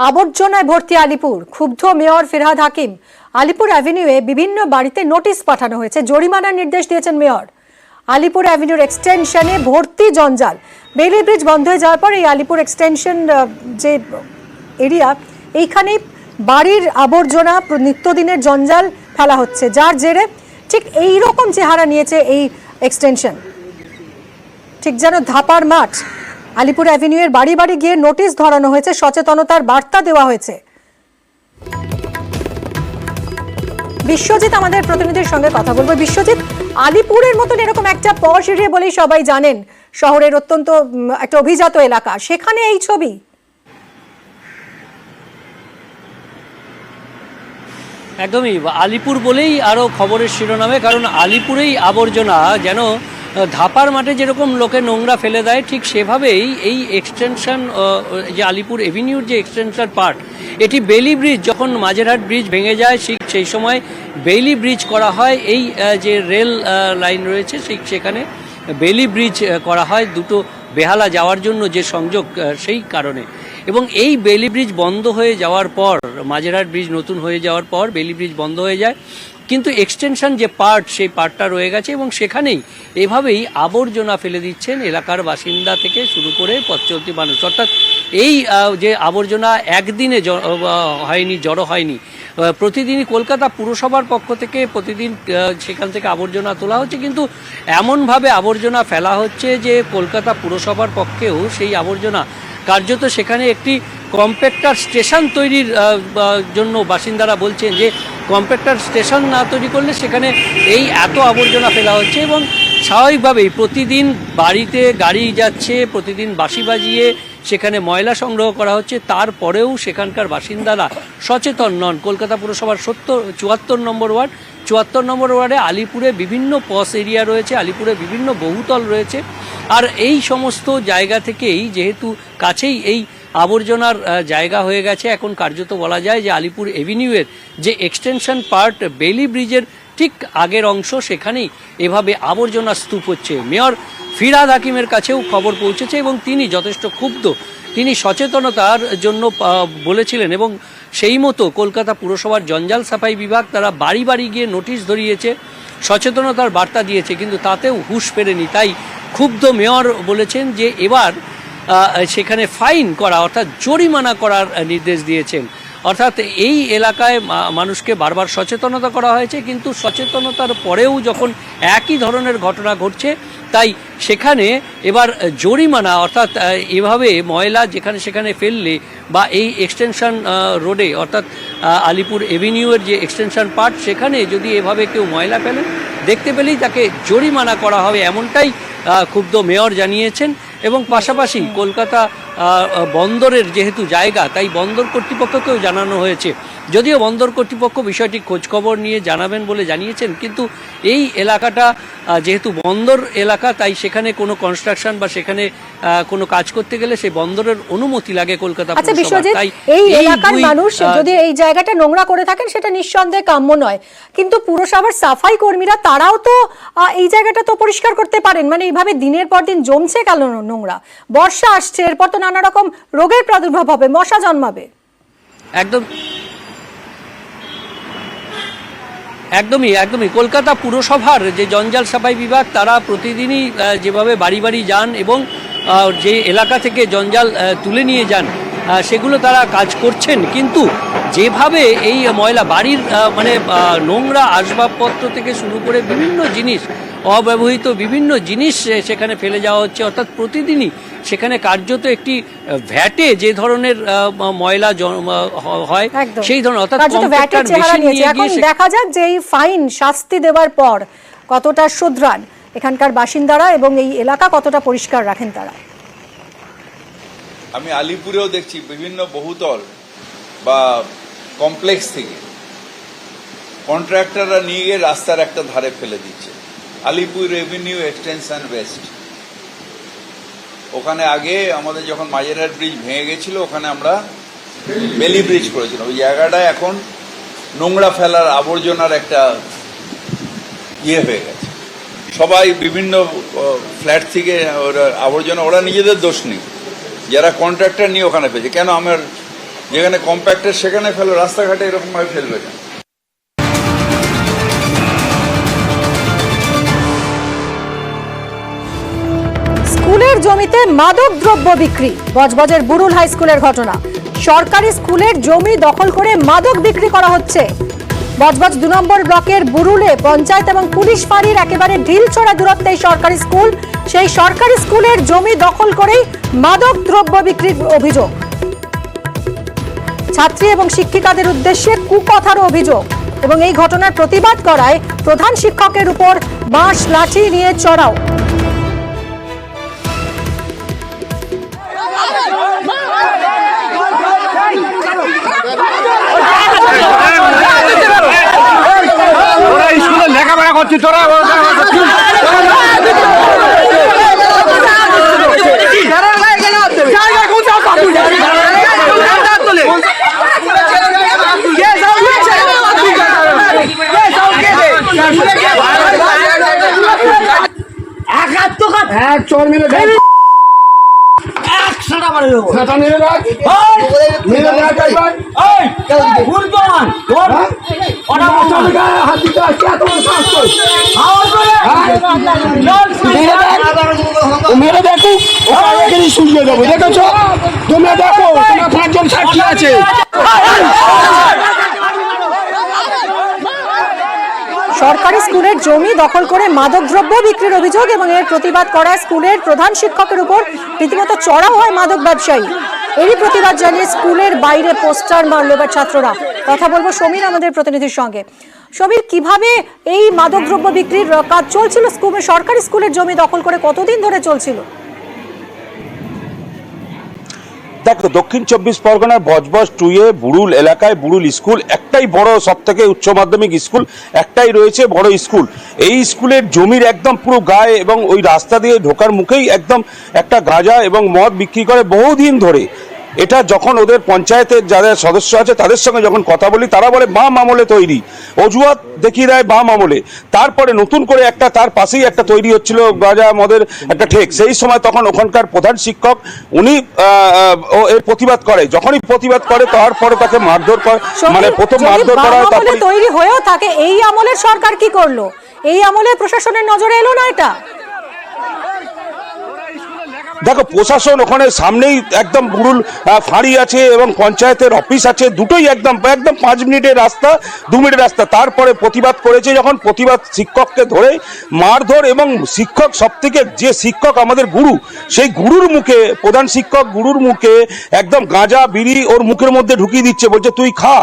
আবর্জনায় ভর্তি আলিপুর, ক্ষুব্ধ মেয়র ফিরহাদ হাকিম। আলিপুর অ্যাভিনিউয়ে বিভিন্ন বাড়িতে নোটিশ পাঠানো হয়েছে, জরিমানার নির্দেশ দিয়েছেন মেয়র। আলিপুর অ্যাভিনিউর এক্সটেনশনে ভর্তি জঞ্জাল। বেইলি ব্রিজ বন্ধ হয়ে যাওয়ার পর এই আলিপুর এক্সটেনশন যে এরিয়া, এইখানে বাড়ির আবর্জনা নিত্যদিনের জঞ্জাল ফেলা হচ্ছে, যার জেরে ঠিক এই রকম চেহারা নিয়েছে এই এক্সটেনশন, ঠিক যেন ধাপার মাঠ। আলিপুর অ্যাভিনিউয়ের বাড়ি বাড়ি গিয়ে নোটিশ ধরানো হয়েছে, সচেতনতার বার্তা দেওয়া হয়েছে। বিশ্বজিৎ আমাদের প্রতিনিধির সঙ্গে কথা বলবো। বিশ্বজিৎ, আলিপুরের মতন এরকম একটা পশ এরিয়া বলেই সবাই জানেন, শহরের অত্যন্ত একটা অভিজাত এলাকা, সেখানে এই ছবি। একদমই, আলিপুর বলেই আরও খবরের শিরোনামে, কারণ আলিপুরেই আবর্জনা যেন ধাপার মাঠে যেরকম লোকে নোংরা ফেলে দেয়, ঠিক সেভাবেই এই এক্সটেনশন, যে আলিপুর এভিনিউর যে এক্সটেনশন পার্ট, এটি বেইলি ব্রিজ, যখন মাঝেরহাট ব্রিজ ভেঙে যায় ঠিক সেই সময় বেইলি ব্রিজ করা হয়। এই যে রেল লাইন রয়েছে সেখানে বেইলি ব্রিজ করা হয় দুটো বেহালা যাওয়ার জন্য, যে সংযোগ, সেই কারণে। এবং এই বেইলি ব্রিজ বন্ধ হয়ে যাওয়ার পর, মাঝেরহাট ব্রিজ নতুন হয়ে যাওয়ার পর বেইলি ব্রিজ বন্ধ হয়ে যায়, কিন্তু এক্সটেনশন যে পার্ট, সেই পার্টটা রয়ে গেছে এবং সেখানেই এভাবেই আবর্জনা ফেলে দিচ্ছেন এলাকার বাসিন্দা থেকে শুরু করে পথ চলতি মানুষ। অর্থাৎ এই যে আবর্জনা একদিনে হয়নি, জড়ো হয়নি, প্রতিদিনই কলকাতা পুরসভার পক্ষ থেকে প্রতিদিন সেখান থেকে আবর্জনা তোলা হচ্ছে, কিন্তু এমনভাবে আবর্জনা ফেলা হচ্ছে যে কলকাতা পুরসভার পক্ষেও সেই আবর্জনা কার্যত সেখানে একটি কম্প্যাক্টার স্টেশন তৈরির জন্য বাসিন্দারা বলছেন যে কম্প্যাক্টার স্টেশন না তৈরি করলে সেখানে এই এত আবর্জনা ফেলা হচ্ছে। এবং স্বাভাবিকভাবেই প্রতিদিন বাড়িতে গাড়ি যাচ্ছে, প্রতিদিন বাঁশি বাজিয়ে সেখানে ময়লা সংগ্রহ করা হচ্ছে, তারপরেও সেখানকার বাসিন্দারা সচেতন নন। কলকাতা পুরসভার 74 নম্বর ওয়ার্ড, 74 নম্বর ওয়ার্ডে আলিপুরে বিভিন্ন পস এরিয়া রয়েছে, আলিপুরে বিভিন্ন বহুতল রয়েছে, আর এই সমস্ত জায়গা থেকেই যেহেতু কাছেই এই আবর্জনার জায়গা হয়ে গেছে, এখন কার্যত বলা যায় যে আলিপুর এভিনিউয়ের যে এক্সটেনশন পার্ট বেইলি ব্রিজের ঠিক আগের অংশ, সেখানেই এভাবে আবর্জনা স্তূপ হচ্ছে। মেয়র ফিরহাদ হাকিমের কাছেও খবর পৌঁছেছে এবং তিনি যথেষ্ট ক্ষুব্ধ। তিনি সচেতনতার জন্য বলেছিলেন এবং সেই মতো কলকাতা পুরসভার জঞ্জাল সাফাই বিভাগ তারা বাড়ি বাড়ি গিয়ে নোটিশ ধরিয়েছে, সচেতনতার বার্তা দিয়েছে, কিন্তু তাতেও হুঁশ ফেরেনি। তাই ক্ষুব্ধ মেয়র বলেছেন যে এবার সেখানে ফাইন করা, অর্থাৎ জরিমানা করার নির্দেশ দিয়েছেন। অর্থাৎ এই এলাকায় মানুষকে বারবার সচেতনতা করা হয়েছে, কিন্তু সচেতনতার পরেও যখন একই ধরনের ঘটনা ঘটছে, তাই সেখানে এবার জরিমানা, অর্থাৎ এভাবে ময়লা যেখানে সেখানে ফেললে বা এই এক্সটেনশন রোডে, অর্থাৎ আলিপুর এভিনিউয়ের যে এক্সটেনশন পার্ট, সেখানে যদি এভাবে কেউ ময়লা ফেলেন, দেখতে পেলেই তাকে জরিমানা করা হবে, এমনটাই ক্ষুব্ধ মেয়র জানিয়েছেন। এবং পাশাপাশি কলকাতা বন্দরের যেহেতু জায়গা, তাই বন্দর কর্তৃপক্ষকেও জানানো হয়েছে, যদিও বন্দর কর্তৃপক্ষ বিষয়টি খোঁজখবর নিয়ে জানাবেন বলে জানিয়েছেন, কিন্তু এই এলাকাটা যেহেতু বন্দর এলাকা, তাই সেখানে কোনো কনস্ট্রাকশন বা সেখানে কোনো কাজ করতে গেলে সেই বন্দরের অনুমতি লাগে কলকাতা পুরসভা। তাই এই এলাকার মানুষ যদি এই জায়গাটা নোংরা করে থাকেন, সেটা নিঃসন্দেহে কাম্য নয়, কিন্তু পুরসভার সাফাই কর্মীরা তারাও তো এই জায়গাটা তো পরিষ্কার করতে পারেন। মানে এইভাবে দিনের পর দিন জমছে কেন নোংরা? বর্ষা আসছে, এরপর তো নানা রকম রোগের প্রাদুর্ভাব হবে, মশা জন্মাবে। একদমই কলকাতা পুরসভার যে জঞ্জাল সাফাই বিভাগ, তারা প্রতিদিনই যেভাবে বাড়ি বাড়ি যান এবং যে এলাকা থেকে জঞ্জাল তুলে নিয়ে যান, সেগুলো তারা কাজ করছেন, কিন্তু যেভাবে এই ময়লা বাড়ির মানে নোংরা আসবাবপত্র থেকে শুরু করে বিভিন্ন জিনিস, অব্যবহৃত বিভিন্ন জিনিস সেখানে ফেলে যাওয়া হচ্ছে, অর্থাৎ প্রতিদিনই সেখানে কার্যত একটি ভ্যাটে যে ধরনের ময়লা হয় সেই ধরনের, অর্থাৎ দেখা যাক যে এই ফাইন শাস্তি দেওয়ার পর কতটা শুধরান এখানকার বাসিন্দারা এবং এই এলাকা কতটা পরিষ্কার রাখেন তারা। আমি আলিপুরেও দেখছি বিভিন্ন বহুতল বা কমপ্লেক্স থেকে কন্ট্রাক্টররা নিয়ে গিয়ে রাস্তার একটা ধারে ফেলে দিচ্ছে। আলিপুর এভিনিউ এক্সটেনশন ওয়েস্ট, ওখানে আগে আমাদের যখন মাঝেরহাট ব্রিজ ভেঙে গেছিল, ওখানে আমরা বেইলি ব্রিজ করেছিলাম। ওই জায়গাটায় এখন নোংরা ফেলার আবর্জনার একটা হয়ে গেছে। সবাই বিভিন্ন ফ্ল্যাট থেকে আবর্জনা, ওরা নিজেদের দোষ নেই, যারা কন্ট্রাক্টর নিয়ে ওখানে পেয়েছে। কেন আমার যেখানে কম্প্যাক্টের সেখানে ফেলো, রাস্তাঘাটে এরকমভাবে ফেলবে না। স্কুলের জমিতে মাদক দ্রব্য বিক্রি, বজবজের বুরুল হাই স্কুলের ঘটনা। সরকারি স্কুলের জমি দখল করে মাদক বিক্রি করা হচ্ছে। বজবজ 2 নম্বর ব্লকের বুরুলে পঞ্চায়েত এবং পুলিশ ফাঁড়ির একেবারে ঢিলছড়া দূরত্বে এই সরকারি স্কুল। সেই সরকারি স্কুলের জমি দখল করেই মাদক দ্রব্য বিক্রির অভিযোগ। ছাত্রী এবং শিক্ষিকাদের উদ্দেশ্যে কুকথার অভিযোগ এবং এই ঘটনার প্রতিবাদ করায় প্রধান শিক্ষকের উপর বাঁশ লাঠি নিয়ে চড়াও। ওরা স্কুলে লেখাপড়া করছি, তোরা এক চোর মেরে মেরে দেখো, শুনিয়ে দেবো। দেখেছ তোমরা, দেখো তোমার 5 জন সাক্ষী আছে। সরকারি স্কুলের জমি দখল করে মাদকদ্রব্য বিক্রির অভিযোগ এবং এর প্রতিবাদ করা স্কুলের প্রধান শিক্ষকের উপর রীতিমতো চড়াও হয় মাদক ব্যবসায়ী। এরই প্রতিবাদ জানিয়ে স্কুলের বাইরে পোস্টার মারল এবার ছাত্ররা। কথা বলবো সমীর আমাদের প্রতিনিধির সঙ্গে। সমীর, কিভাবে এই মাদকদ্রব্য বিক্রির কাজ চলছিল স্কুলে? সরকারি স্কুলের জমি দখল করে কতদিন ধরে চলছিল? দেখো, দক্ষিণ 24 পরগনার বজবজ 2 বুরুল এলাকায় বুরুল স্কুল একটাই বড়, সব থেকে উচ্চ মাধ্যমিক স্কুল একটাই রয়েছে বড় স্কুল। এই স্কুলের জমির একদম পুরো গায়ে এবং ওই রাস্তা দিয়ে ঢোকার মুখেই একদম একটা গাঁজা এবং মদ বিক্রি করে বহুদিন ধরে। এটা যখন ওদের পঞ্চায়েতের যারা সদস্য আছে তাদের সঙ্গে যখন কথা বলি, তারা বলে বাম আমলে তৈরি, অজুহাত দেখিয়ে দেয় বাম আমলে। তারপরে নতুন করে একটা তার পাশেই একটা তৈরি হচ্ছিল গাঁজা মদের একটা ঠেক। সেই সময় তখন ওখানকার প্রধান শিক্ষক উনি এর প্রতিবাদ করে। যখনই প্রতিবাদ করে তারপরে তাকে মারধর করে, মানে প্রথম মারধর করা হয়। তারপরে তৈরি হয়েও থাকে, এই আমলের সরকার কি করলো? এই আমলে প্রশাসনের নজরে এলো না এটা? দেখো, প্রশাসন ওখানে সামনেই একদম বুরুল ফাঁড়ি আছে এবং পঞ্চায়েতের অফিস আছে, দুটোই একদম 5 মিনিটের রাস্তা, 2 মিনিটের রাস্তা। তারপরে প্রতিবাদ করেছে যখন, প্রতিবাদ শিক্ষককে ধরে মারধর এবং শিক্ষক সবথেকে যে শিক্ষক আমাদের গুরু, সেই গুরুর মুখে, প্রধান শিক্ষক গুরুর মুখে একদম গাঁজা বিড়ি ওর মুখের মধ্যে ঢুকিয়ে দিচ্ছে, বলছে তুই খা।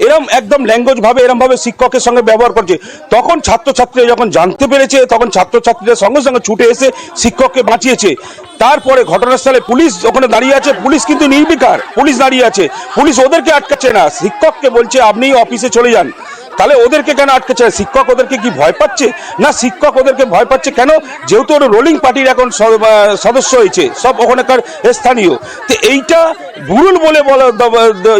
এরম একদম ল্যাঙ্গুয়েজ ভাবে এরম ভাবে শিক্ষকের সঙ্গে ব্যবহার করছে। তখন ছাত্রছাত্রীরা যখন জানতে পেরেছে, তখন ছাত্রছাত্রীরা সঙ্গে সঙ্গে ছুটে এসে শিক্ষককে বাঁচিয়েছে। তারপরে ঘটনাস্থলে পুলিশ ওখানে দাঁড়িয়ে আছে, পুলিশ কিন্তু নির্বিকার, পুলিশ দাঁড়িয়ে আছে, পুলিশ ওদেরকে আটকাচ্ছে না, শিক্ষককে বলছে আপনি অফিসে চলে যান। তাহলে ওদেরকে কেন আটকাচ্ছে? শিক্ষক ওদেরকে কি ভয় পাচ্ছে? না, শিক্ষক ওদেরকে ভয় পাচ্ছে কেন? যেহেতু ওরা রোলিং পার্টির এখন সদস্য হয়েছে, সব ওখানকার স্থানীয়। তো এইটা বুরুল বলে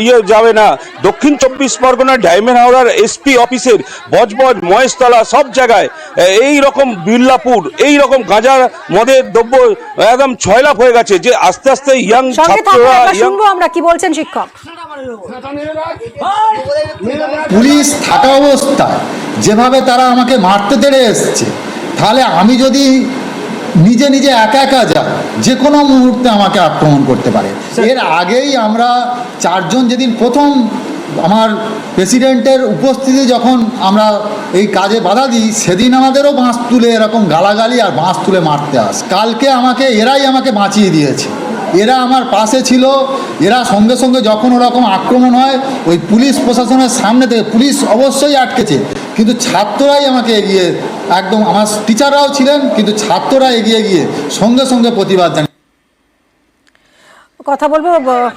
ইয়ে যাবে না। দক্ষিণ 24 পরগনার ডায়মন্ড হাওড়ার এসপি অফিসের বজবজ, মহেশতলা সব জায়গায় এই রকম বিল্লাপুর, এই রকম গাঁজা মদের দ্রব্য একদম ছয়লাভ হয়ে গেছে, যে আস্তে আস্তে ইয়াং ছাত্ররা। শুনবো আমরা কি বলছেন শিক্ষক। পুলিশ থাকা অবস্থায় যেভাবে তারা আমাকে মারতে তেড়ে এসছে, তাহলে আমি যদি নিজে নিজে একা একা যাই, যে কোনো মুহূর্তে আমাকে আক্রমণ করতে পারে। এর আগেই আমরা 4 জন যেদিন প্রথম আমার প্রেসিডেন্টের উপস্থিতি যখন আমরা এই কাজে বাধা দিই, সেদিন আমাদেরও বাঁশ তুলে এরকম গালাগালি আর বাঁশ তুলে মারতে আসে। কালকে এরাই আমাকে বাঁচিয়ে দিয়েছে, এরা আমার পাশে ছিল। এরা সঙ্গে সঙ্গে যখন ওরকম আক্রমণ হয়, ওই পুলিশ প্রশাসনের সামনে থেকে, পুলিশ অবশ্যই আটকেছে, কিন্তু ছাত্ররাই আমাকে এগিয়ে, একদম আমার টিচাররাও ছিলেন, কিন্তু ছাত্ররা এগিয়ে গিয়ে সঙ্গে সঙ্গে প্রতিবাদ জানিয়ে। কথা বলবো,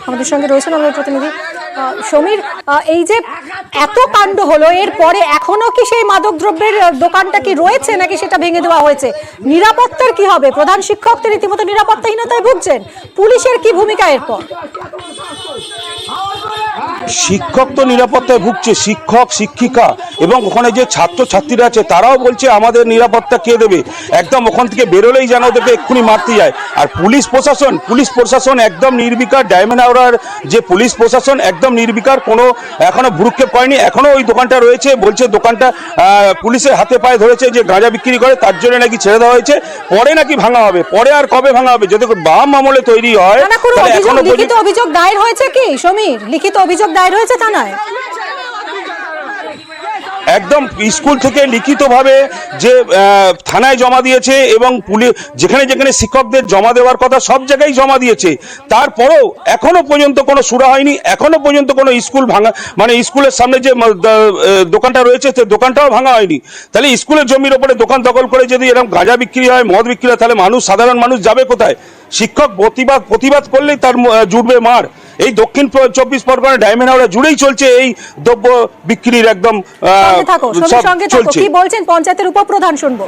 আমাদের সঙ্গে রয়েছেন আমাদের প্রতিনিধি সমীর। এই যে এত কাণ্ড হলো, এর পরে এখনো কি সেই মাদক দ্রব্যের দোকানটা কি রয়েছে, নাকি সেটা ভেঙে দেওয়া হয়েছে? নিরাপত্তার কি হবে? প্রধান শিক্ষক তো রীতিমতো নিরাপত্তাহীনতায় ভুগছেন, পুলিশের কি ভূমিকা এরপর? শিক্ষক তো নিরাপত্তায় ভুগছে, শিক্ষক শিক্ষিকা এবং ওখানে যে ছাত্রছাত্রীরা আছে তারাও বলছে আমাদের নিরাপত্তা কে দেবে, একদম ওখান থেকে বেরোলেই যেন ওদেরকে এক্ষুনি মারতে যায়। আর পুলিশ প্রশাসন একদম নির্বিকার, ডায়মন্ড হাওড়ার যে পুলিশ প্রশাসন একদম নির্বিকার, কোনো এখনো ভ্রুক্ষেপ করেনি। এখনো ওই দোকানটা রয়েছে, বলছে দোকানটা পুলিশের হাতে পায়ে ধরেছে যে গাঁজা বিক্রি করে, তার জন্য নাকি ছেড়ে দেওয়া হয়েছে, পরে নাকি ভাঙা হবে। পরে আর কবে ভাঙা হবে? যদি বাম আমলে তৈরি হয় তাহলে এখনো লিখিত অভিযোগ দায়ের হয়েছে কি সমীর? লিখিত অভিযোগ দায়ের হয়েছে থানায়? একদম স্কুল থেকে লিখিতভাবে যে থানায় জমা দিয়েছে এবং পুলিশ যেখানে যেখানে শিক্ষকদের জমা দেওয়ার কথা সব জায়গায় জমা দিয়েছে, তারপরেও এখনো পর্যন্ত কোনো সুরা হয়নি। এখনো পর্যন্ত কোনো স্কুল ভাঙা, মানে স্কুলের সামনে যে দোকানটা রয়েছে সেই দোকানটাও ভাঙা হয়নি। তাহলে স্কুলের জমির ওপরে দোকান দখল করে যদি এরকম গাঁজা বিক্রি হয়, মদ বিক্রি হয়, তাহলে সাধারণ মানুষ যাবে কোথায়? শিক্ষক প্রতিবাদ করলেই তার জুটবে মার। এই দক্ষিণ 24 পরগনা ডায়মন্ড হাওড়া জুড়েই চলছে এই দ্রব্য বিক্রির একদম চলছে। কি বলছেন পঞ্চায়েতের উপপ্রধান, শুনবো।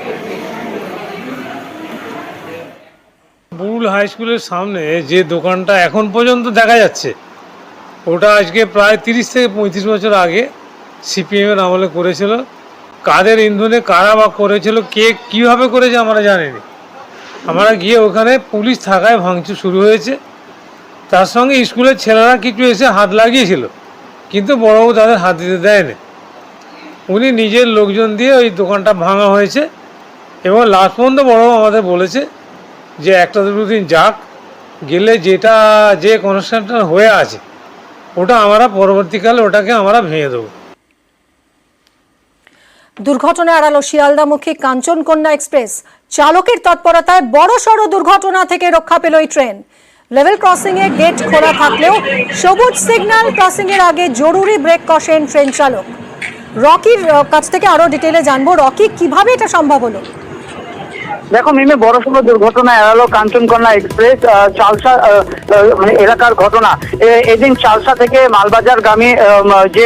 বুরুল হাই স্কুলের সামনে যে দোকানটা এখন পর্যন্ত দেখা যাচ্ছে, ওটা আজকে প্রায় 30 থেকে 35 বছর আগে সিপিএমের আমলে করেছিল। কাদের ইন্ধনে কারা বা করেছিল, কে কীভাবে করেছে আমরা জানিনি। আমরা গিয়ে ওখানে পুলিশ থাকায় ভাঙচুর শুরু হয়েছে। তার সঙ্গে স্কুলের ছেলেরা কিছু এসে হাত লাগিয়েছিল, কিন্তু বড়বাবু তাদের হাত দিতে দেয়নি। উনি নিজের লোকজন দিয়ে ওই দোকানটা ভাঙা হয়েছে এবং লাস্ট পর্যন্ত বড়বাবু আমাদের বলেছে যে একটা দুটো দিন যাক, গেলে যে কনস্ট্রাকশন হয়ে আছে ওটা আমরা পরবর্তীকালে ওটাকে আমরা ভেঙে দেবো। দুর্ঘটনা এড়ালো শিয়ালদামুখী কাঞ্চনকন্যা এক্সপ্রেস। চালকের তৎপরতায় বড়সড় দুর্ঘটনা থেকে রক্ষা পেল এই ট্রেন। লেভেল ক্রসিং এ গেট খোলা থাকলেও সবুজ সিগন্যাল ক্রসিং এর আগে জরুরি ব্রেক কষেন ট্রেন চালক। রকির কাছ থেকে আরো ডিটেইলে জানবো, রকি কিভাবে এটা সম্ভব হলো? দেখো মিমি, বড়সড় দুর্ঘটনা এড়ালো কাঞ্চনকন্যা এক্সপ্রেস চালসা মানে এলাকার ঘটনা। এদিন চালসা থেকে মালবাজার গামী যে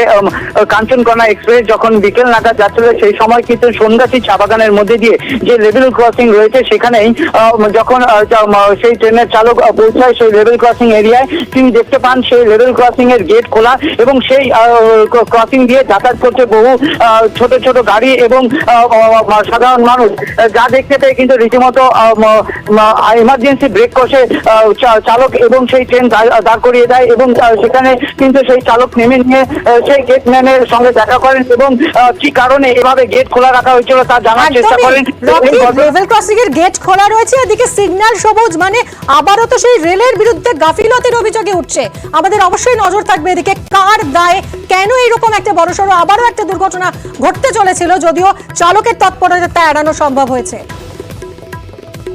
কাঞ্চনকন্যা এক্সপ্রেস যখন বিকেল নাগাদ যাচ্ছিল, সেই সময় কিন্তু সন্ধ্যাটি চা বাগানের মধ্যে দিয়ে যে লেভেল ক্রসিং রয়েছে সেখানেই যখন সেই ট্রেনের চালক পৌঁছায় সেই লেভেল ক্রসিং এরিয়ায়, তিনি দেখতে পান সেই লেভেল ক্রসিং এর গেট খোলা এবং সেই ক্রসিং দিয়ে যাতায়াত করছে বহু ছোট ছোট গাড়ি এবং সাধারণ মানুষ। যা দেখতে পেয়ে কিন্তু রীতিমতো ইমার্জেন্সি ব্রেক কষে চালক এবং সেই ট্রেন দাঁড় করিয়ে দেয় এবং সেখানে কিন্তু সেই চালক নেমে নিয়ে সেই গেটম্যানের সঙ্গে দেখা করেন এবং কি কারণে এভাবে গেট খোলা রাখা হয়েছিল তা জানার চেষ্টা করেন। লেভেল ক্রসিং এর গেট খোলা রয়েছে, এদিকে সিগন্যাল সবুজ, মানে আবারও তো সেই রেলের বিরুদ্ধে গাফিলতির অভিযোগে উঠছে। আমাদের অবশ্যই নজর থাকবে এদিকে কার দায়ে কেন এরকম একটা বড়সড় আবারও একটা দুর্ঘটনা ঘটতে চলেছিল, যদিও চালকের তৎপরতা এড়ানো সম্ভব হয়েছে।